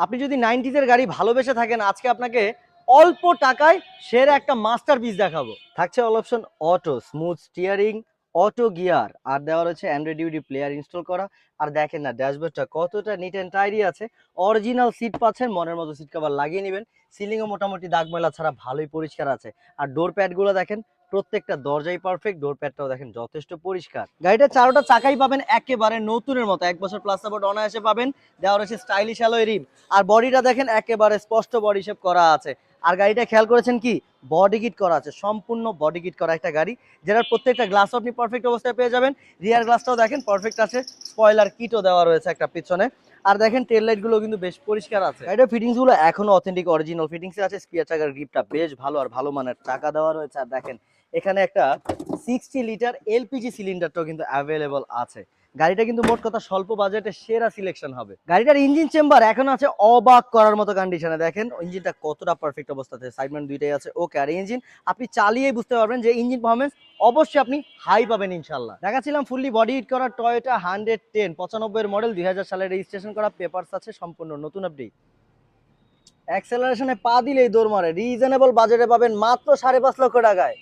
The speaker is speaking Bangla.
আপনি যদি 90s এর গাড়ি ভালোবেসে থাকেন, আজকে আপনাকে অল্প টাকায় সেরা একটা মাস্টারপিস দেখাবো। থাকছে all option auto, smooth steering, auto gear, আর দেওয়া রয়েছে অ্যান্ড্রয়েড ডিভিডি প্লেয়ার ইনস্টল করা। আর দেখেন না ড্যাশবোর্ডটা কতটা নিট অ্যান্ড টাইডি আছে। অরিজিনাল সিট পাচ্ছেন, মনের মতো সিট কভার লাগিয়ে নেবেন। সিলিংও মোটামুটি দাগ ময়লা ছাড়া ভালোই পরিষ্কার আছে। আর ডোর প্যাডগুলো দেখেন, প্রত্যেকটা দরজাই পারফেক্ট, ডোর প্যাডটাও দেখেন যথেষ্ট পরিষ্কার। গাড়িটা চারোটা চাকাই পাবেন একেবারে নতুনের মতো, 1 বছর প্লাস সাপোর্ট অনায়াসে পাবেন। দেওয়া রয়েছে স্টাইলিশ অ্যালয় রিম। আর বডিটা দেখেন একেবারে স্পষ্ট বডি শেপ করা আছে। আর গাড়িটা খেয়াল করেছেন কি, বডি কিট করা আছে, সম্পূর্ণ বডি কিট করা একটা গাড়ি, যেটার প্রত্যেকটা গ্লাস আপনি পারফেক্ট অবস্থায় পেয়ে যাবেন। রিয়ার গ্লাসটাও দেখেন পারফেক্ট আছে, স্পয়লার কিটও দেওয়া রয়েছে একটা পিছনে। আর দেখেন টেল লাইট গুলো কিন্তু বেশ পরিষ্কার আছে। গাড়িটার ফিটিংস গুলো এখনো অথেন্টিক অরিজিনাল ফিটিংস আছে। স্পিয়ার চাকার গ্রিপটা বেশ ভালো আর ভালো মানের টাকা দেওয়া রয়েছে। আর দেখেন এখানে একটা 60 লিটার এলপিজি সিলিন্ডারটাও কিন্তু অ্যাভেলেবল আছে। গাড়িটা কিন্তু মোট কথা স্বল্প বাজেটে সেরা সিলেকশন হবে। গাড়িটার ইঞ্জিন চেম্বার এখন আছে অবাক করার মতো কন্ডিশনে। দেখেন ইঞ্জিনটা কতটা পারফেক্ট অবস্থাতে, সাইডম্যান দুইটাই আছে ওকে। আর ইঞ্জিন আপনি চালিয়েই বুঝতে পারবেন যে ইঞ্জিন পারফরম্যান্স অবশ্যই আপনি হাই পাবেন ইনশাল্লাহ। দেখাচ্ছিলাম ফুললি বডি হিট করা টয়োটা 110, 95 এর মডেল, 2000 সালে রেজিস্ট্রেশন করা, পেপারস আছে সম্পূর্ণ নতুন আপডেট। অ্যাক্সেলারেশনে পা দিলেই দৌড় মারে, রিজনেবল বাজেটে পাবেন মাত্র 5.5 লক্ষ টাকায়।